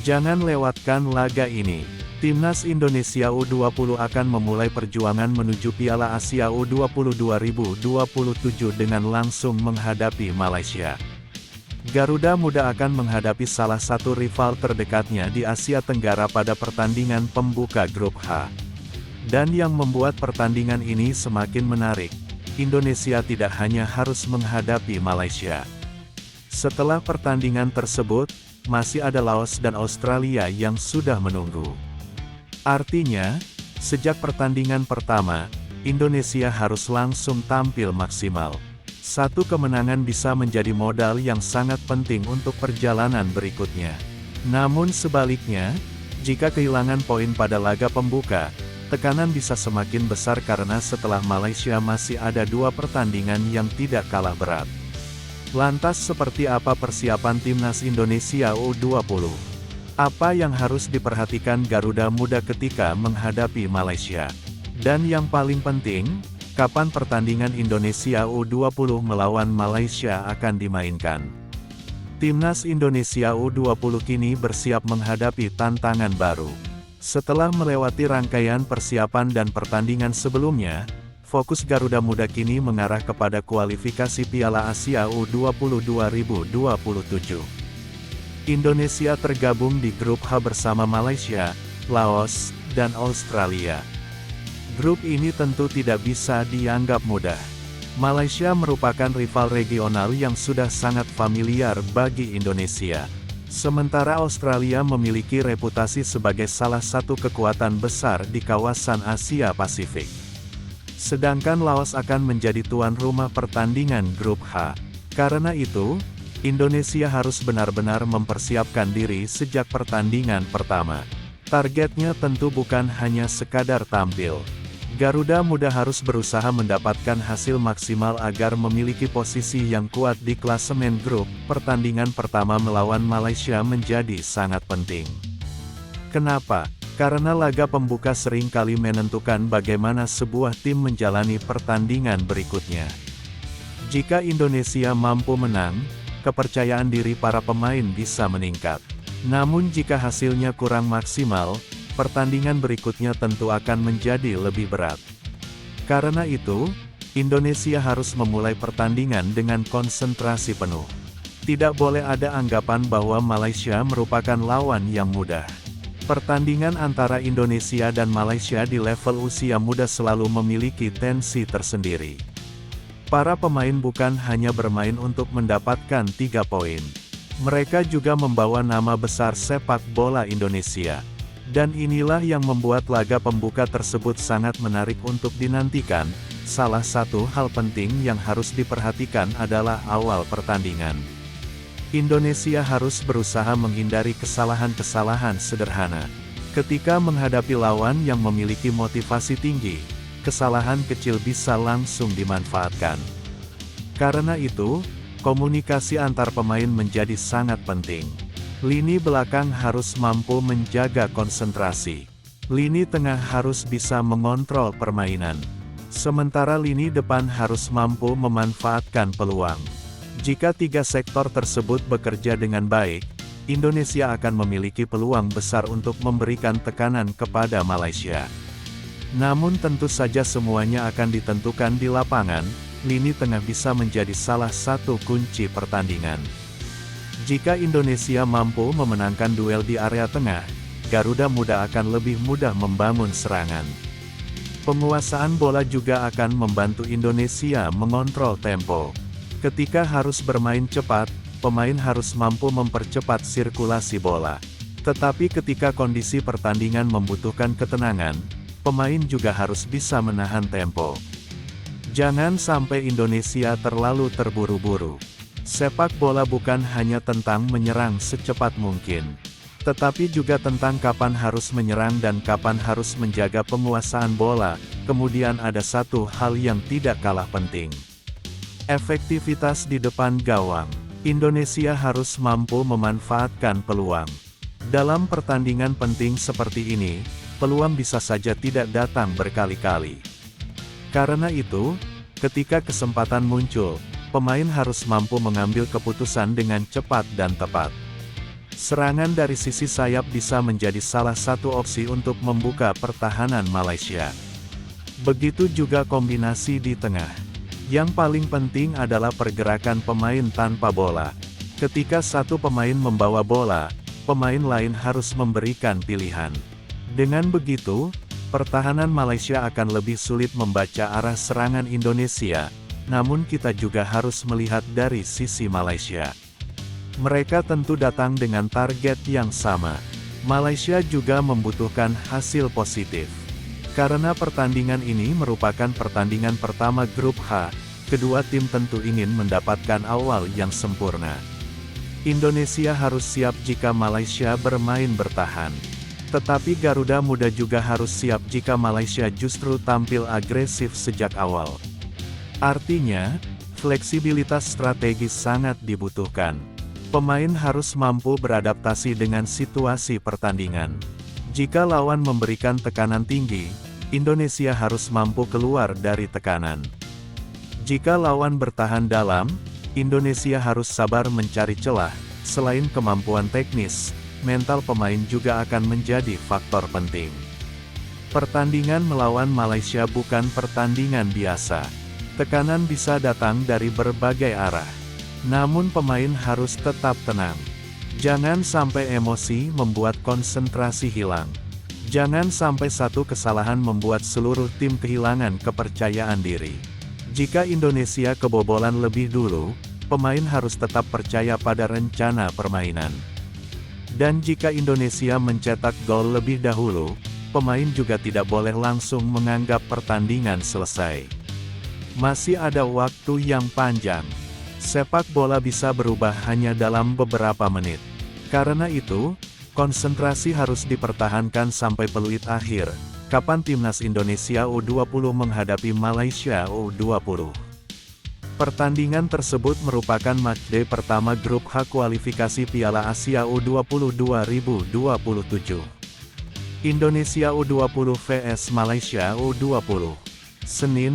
Jangan lewatkan laga ini. Timnas Indonesia U20 akan memulai perjuangan menuju Piala Asia U20 2027 dengan langsung menghadapi Malaysia. Garuda Muda akan menghadapi salah satu rival terdekatnya di Asia Tenggara pada pertandingan pembuka grup H. Dan yang membuat pertandingan ini semakin menarik, Indonesia tidak hanya harus menghadapi Malaysia. Setelah pertandingan tersebut, masih ada Laos dan Australia yang sudah menunggu. Artinya, sejak pertandingan pertama, Indonesia harus langsung tampil maksimal. Satu kemenangan bisa menjadi modal yang sangat penting untuk perjalanan berikutnya. Namun sebaliknya, jika kehilangan poin pada laga pembuka, tekanan bisa semakin besar karena setelah Malaysia masih ada 2 pertandingan yang tidak kalah berat. Lantas seperti apa persiapan Timnas Indonesia U20? Apa yang harus diperhatikan Garuda Muda ketika menghadapi Malaysia? Dan yang paling penting, kapan pertandingan Indonesia U20 melawan Malaysia akan dimainkan? Timnas Indonesia U20 kini bersiap menghadapi tantangan baru. Setelah melewati rangkaian persiapan dan pertandingan sebelumnya, fokus Garuda Muda kini mengarah kepada kualifikasi Piala Asia U20 2027. Indonesia tergabung di grup H bersama Malaysia, Laos, dan Australia. Grup ini tentu tidak bisa dianggap mudah. Malaysia merupakan rival regional yang sudah sangat familiar bagi Indonesia. Sementara Australia memiliki reputasi sebagai salah satu kekuatan besar di kawasan Asia Pasifik. Sedangkan Laos akan menjadi tuan rumah pertandingan grup H. Karena itu, Indonesia harus benar-benar mempersiapkan diri sejak pertandingan pertama. Targetnya tentu bukan hanya sekadar tampil. Garuda Muda harus berusaha mendapatkan hasil maksimal agar memiliki posisi yang kuat di klasemen grup. Pertandingan pertama melawan Malaysia menjadi sangat penting. Kenapa? Karena laga pembuka sering kali menentukan bagaimana sebuah tim menjalani pertandingan berikutnya. Jika Indonesia mampu menang, kepercayaan diri para pemain bisa meningkat. Namun jika hasilnya kurang maksimal, pertandingan berikutnya tentu akan menjadi lebih berat. Karena itu, Indonesia harus memulai pertandingan dengan konsentrasi penuh. Tidak boleh ada anggapan bahwa Malaysia merupakan lawan yang mudah. Pertandingan antara Indonesia dan Malaysia di level usia muda selalu memiliki tensi tersendiri. Para pemain bukan hanya bermain untuk mendapatkan 3 poin. Mereka juga membawa nama besar sepak bola Indonesia. Dan inilah yang membuat laga pembuka tersebut sangat menarik untuk dinantikan. Salah satu hal penting yang harus diperhatikan adalah awal pertandingan. Indonesia harus berusaha menghindari kesalahan-kesalahan sederhana. Ketika menghadapi lawan yang memiliki motivasi tinggi, kesalahan kecil bisa langsung dimanfaatkan. Karena itu, komunikasi antar pemain menjadi sangat penting. Lini belakang harus mampu menjaga konsentrasi. Lini tengah harus bisa mengontrol permainan. Sementara lini depan harus mampu memanfaatkan peluang. Jika 3 sektor tersebut bekerja dengan baik, Indonesia akan memiliki peluang besar untuk memberikan tekanan kepada Malaysia. Namun tentu saja semuanya akan ditentukan di lapangan. Lini tengah bisa menjadi salah satu kunci pertandingan. Jika Indonesia mampu memenangkan duel di area tengah, Garuda Muda akan lebih mudah membangun serangan. Penguasaan bola juga akan membantu Indonesia mengontrol tempo. Ketika harus bermain cepat, pemain harus mampu mempercepat sirkulasi bola. Tetapi ketika kondisi pertandingan membutuhkan ketenangan, pemain juga harus bisa menahan tempo. Jangan sampai Indonesia terlalu terburu-buru. Sepak bola bukan hanya tentang menyerang secepat mungkin, tetapi juga tentang kapan harus menyerang dan kapan harus menjaga penguasaan bola. Kemudian ada satu hal yang tidak kalah penting. Efektivitas di depan gawang. Indonesia harus mampu memanfaatkan peluang. Dalam pertandingan penting seperti ini, peluang bisa saja tidak datang berkali-kali. Karena itu, ketika kesempatan muncul, pemain harus mampu mengambil keputusan dengan cepat dan tepat. Serangan dari sisi sayap bisa menjadi salah satu opsi untuk membuka pertahanan Malaysia. Begitu juga kombinasi di tengah. Yang paling penting adalah pergerakan pemain tanpa bola. Ketika satu pemain membawa bola, pemain lain harus memberikan pilihan. Dengan begitu, pertahanan Malaysia akan lebih sulit membaca arah serangan Indonesia, namun kita juga harus melihat dari sisi Malaysia. Mereka tentu datang dengan target yang sama. Malaysia juga membutuhkan hasil positif. Karena pertandingan ini merupakan pertandingan pertama grup H, kedua tim tentu ingin mendapatkan awal yang sempurna. Indonesia harus siap jika Malaysia bermain bertahan. Tetapi Garuda Muda juga harus siap jika Malaysia justru tampil agresif sejak awal. Artinya, fleksibilitas strategis sangat dibutuhkan. Pemain harus mampu beradaptasi dengan situasi pertandingan. Jika lawan memberikan tekanan tinggi, Indonesia harus mampu keluar dari tekanan. Jika lawan bertahan dalam, Indonesia harus sabar mencari celah. Selain kemampuan teknis, mental pemain juga akan menjadi faktor penting. Pertandingan melawan Malaysia bukan pertandingan biasa. Tekanan bisa datang dari berbagai arah. Namun pemain harus tetap tenang. Jangan sampai emosi membuat konsentrasi hilang. Jangan sampai satu kesalahan membuat seluruh tim kehilangan kepercayaan diri. Jika Indonesia kebobolan lebih dulu, pemain harus tetap percaya pada rencana permainan. Dan jika Indonesia mencetak gol lebih dahulu, pemain juga tidak boleh langsung menganggap pertandingan selesai. Masih ada waktu yang panjang. Sepak bola bisa berubah hanya dalam beberapa menit. Karena itu, konsentrasi harus dipertahankan sampai peluit akhir. Kapan Timnas Indonesia U20 menghadapi Malaysia U20? Pertandingan tersebut merupakan matchday pertama grup H kualifikasi Piala Asia U20 2027. Indonesia U20 vs Malaysia U20. Senin,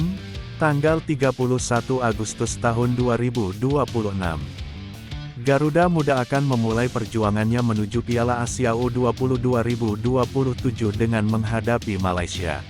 tanggal 31 Agustus tahun 2026. Garuda Muda akan memulai perjuangannya menuju Piala Asia U20 2027 dengan menghadapi Malaysia.